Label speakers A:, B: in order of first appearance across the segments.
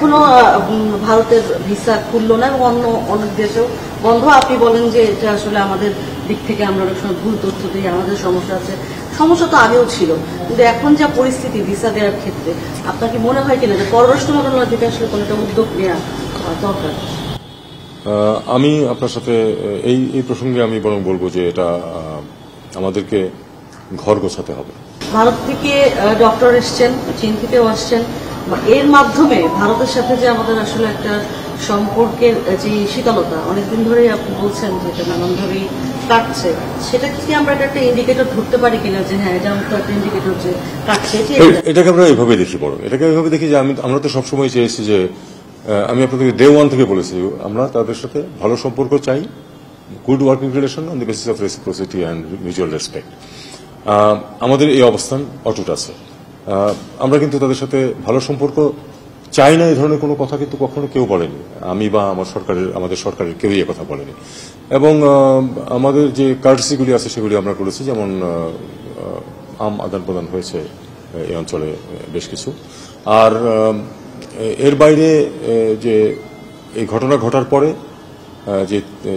A: এখনো ভারতের ভিসা খুললো না এবং অন্য অনেক দেশেও বন্ধ। আপনি বলেন যে এটা আসলে আমাদের দিক থেকে আমরা অনেক সময় ভুল তথ্য দিই, আমাদের সমস্যা আছে। সমস্যা তো আগেও ছিল, কিন্তু এখন যা পরিস্থিতি ভিসা দেওয়ার ক্ষেত্রে আপনার কি মনে হয় কিনা যে পররাষ্ট্র মন্ত্রণালয় থেকে আসলে কোনো একটা উদ্যোগ নেওয়া দরকার?
B: আমি আপনার সাথে এই প্রসঙ্গে আমি বরং বলবো যে এটা আমাদেরকে ঘর গোছাতে হবে।
A: ভারত থেকে ডক্টর এসছেন, চীন থেকেও আসছেন, এর মাধ্যমে ভারতের সাথে যে আমাদের আসলে একটা সম্পর্কের যে শীতলতা অনেকদিন ধরেই আপনি বলছেন যে এটা নানান ধরেই কাটছে, সেটা কি আমরা একটা ইন্ডিকেটর ধরতে পারি কিনা যে হ্যাঁ এটা তো একটা ইন্ডিকেটর যে কাটছে?
B: এটাকে আমরা এইভাবে দেখি, বরং এটাকে এইভাবে দেখি যে আমরা তো সবসময় চেয়েছি যে আমি আপনাদেরকে ডে ওয়ান থেকে বলেছি আমরা তাদের সাথে ভালো সম্পর্ক চাই, good working relation on the basis of reciprocity and mutual respect. আমাদের এই অবস্থান অটুট আছে। আমরা কিন্তু তাদের সাথে ভালো সম্পর্ক চাই না, এই ধরনের কোনো কথা কিন্তু কখনো কেউ বলেনি। আমি বা আমাদের সরকারের কেউই এ কথা বলেনি। এবং আমাদের যে কার্টসিগুলি আছে সেগুলি আমরা করেছি, যেমন আম আদান প্রদান হয়েছে এই অঞ্চলে বেশ কিছু। আর এর বাইরে যে এই ঘটনা ঘটার পরে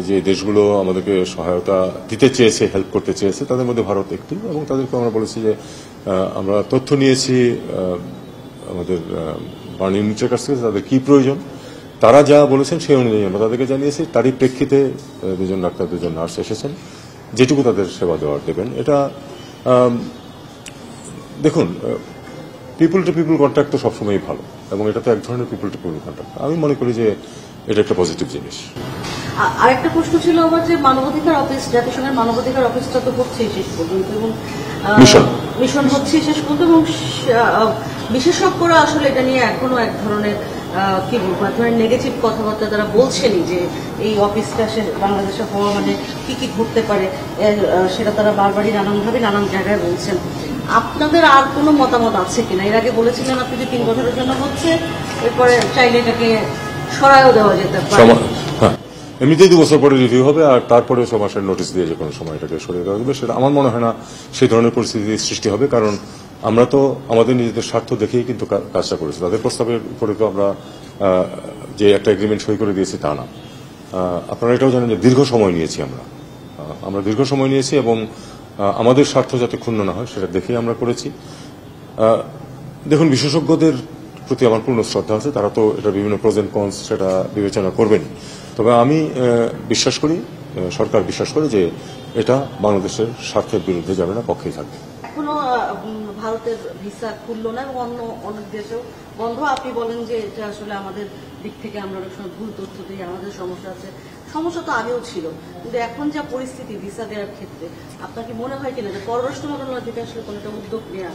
B: যে দেশগুলো আমাদেরকে সহায়তা দিতে চেয়েছে, হেল্প করতে চেয়েছে, তাদের মধ্যে ভারত একটি, এবং তাদেরকে আমরা বলেছি যে আমরা তথ্য নিয়েছি আমাদের বার্ন ইউনিটের কাছ থেকে তাদের কি প্রয়োজন, তারা যা বলেছেন সেই অনুযায়ী আমরা তাদেরকে জানিয়েছি। তারই প্রেক্ষিতে দুজন ডাক্তার, দুজন নার্স এসেছেন, যেটুকু তাদের সেবা দেওয়ার দেবেন। এটা দেখুন, পিপুল টু পিপুল কন্ট্যাক্ট তো সবসময়ই ভালো, এবং এটা তো এক ধরনের পিপুল টু পিপুল কন্ট্যাক্ট। আমি মনে করি যে এটা একটা পজিটিভ জিনিস।
A: আরেকটা প্রশ্ন ছিল আমার যে মানবাধিকার অফিস, জাতিসংঘের মানবাধিকার অফিসটা তো হচ্ছেই শেষ পর্যন্ত, এবং মিশন হচ্ছে শেষ পর্যন্ত, এবং বিশেষজ্ঞরা আসলে এটা নিয়ে এখনো এক ধরনের কি বলবো, এক ধরনের নেগেটিভ কথাবার্তা তারা বলছেনই যে এই অফিসটা বাংলাদেশে হওয়া মানে কি কি ঘটতে পারে, সেটা তারা বারবারই নানানভাবে নানান জায়গায় বলছেন। আপনাদের আর কোনো মতামত আছে কিনা? এর আগে বলেছিলেন আপনি যে 3 বছরের জন্য হচ্ছে, এরপরে চাইলে এটাকে সরায়ও দেওয়া যেতে পারে।
B: এমনিতেই 2 বছর পরে রিভিউ হবে, আর তারপরে 6 মাসের নোটিশ দিয়ে যে কোনো সময় এটাকে সরিয়ে দেওয়া যাবে। সেটা আমার মনে হয় না সেই ধরনের পরিস্থিতি সৃষ্টি হবে, কারণ আমরা তো আমাদের নিজেদের স্বার্থ দেখেই কিন্তু কাজটা করেছি। তাদের প্রস্তাবের উপরে তো আমরা যে একটা এগ্রিমেন্ট সই করে দিয়েছি তা না। আপনারা এটাও জানেন যে দীর্ঘ সময় নিয়েছি আমরা দীর্ঘ সময় নিয়েছি, এবং আমাদের স্বার্থ যাতে ক্ষুণ্ণ না হয় সেটা দেখেই আমরা করেছি। দেখুন, বিশেষজ্ঞদের প্রতি আমার পূর্ণ শ্রদ্ধা আছে, তারা তো এটা বিভিন্ন প্রোজ এন্ড কনস সেটা বিবেচনা করবেন। তবে আমি বিশ্বাস করি, সরকার বিশ্বাস করে যে এটা বাংলাদেশের স্বার্থের বিরুদ্ধে যাবে না, পক্ষেই থাকবে।
A: এখনো ভারতের ভিসা খুললো না এবং অন্য অনেক দেশেও বন্ধ। আপনি বলেন যে এটা আসলে আমাদের দিক থেকে আমরা অনেক সময় ভুল তথ্য দিই, আমাদের সমস্যা আছে। সমস্যা তো আগেও ছিল, কিন্তু এখন যা পরিস্থিতি ভিসা দেওয়ার ক্ষেত্রে আপনার কি মনে হয় কিনা যে পররাষ্ট্র মন্ত্রণালয় থেকে আসলে কোনো একটা উদ্যোগ নেওয়া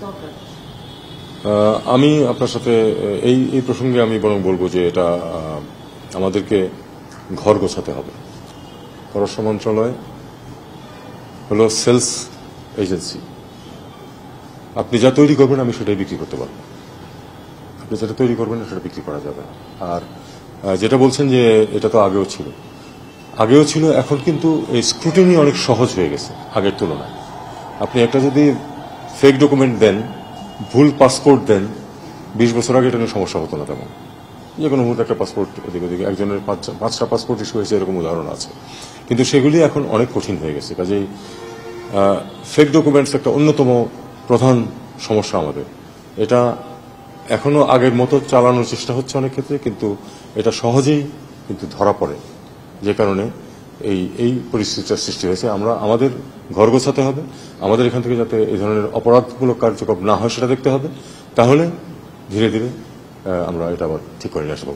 A: দরকার?
B: আমি আপনার সাথে এই প্রসঙ্গে আমি বরং বলবো যে এটা আমাদেরকে ঘর গোছাতে হবে। পররাষ্ট্র মন্ত্রণালয় হলো সেলস এজেন্সি। আপনি যা তৈরি করবেন আমি সেটাই বিক্রি করতে পারবো, আপনি যেটা তৈরি করবেন সেটা বিক্রি করা যাবে না। আর যেটা বলছেন যে এটা তো আগেও ছিল, এখন কিন্তু এই স্ক্রুটিনি অনেক সহজ হয়ে গেছে আগের তুলনায়। আপনি একটা যদি ফেক ডকুমেন্ট দেন, ভুল পাসপোর্ট দেন, 20 বছর আগে এটা নিয়ে সমস্যা হতো না তেমন। যে কোনো মুহূর্তে একটা পাসপোর্ট ওদিকে একজনের 5টা পাসপোর্ট ইস্যু হয়েছে, এরকম উদাহরণ আছে। কিন্তু সেগুলি এখন অনেক কঠিন হয়ে গেছে। কাজেই ফেক ডকুমেন্টস একটা অন্যতম প্রধান সমস্যা আমাদের। এটা এখনো আগের মতো চালানোর চেষ্টা হচ্ছে অনেক ক্ষেত্রে, কিন্তু এটা সহজেই কিন্তু ধরা পড়ে, যে কারণে এই পরিস্থিতিটার সৃষ্টি হয়েছে। আমাদের ঘর গোছাতে হবে, আমাদের এখান থেকে যাতে এই ধরনের অপরাধমূলক কার্যক্রম না হয় সেটা দেখতে হবে। তাহলে ধীরে ধীরে আমরা এটা আবার ঠিক করে নিয়ে আসবো।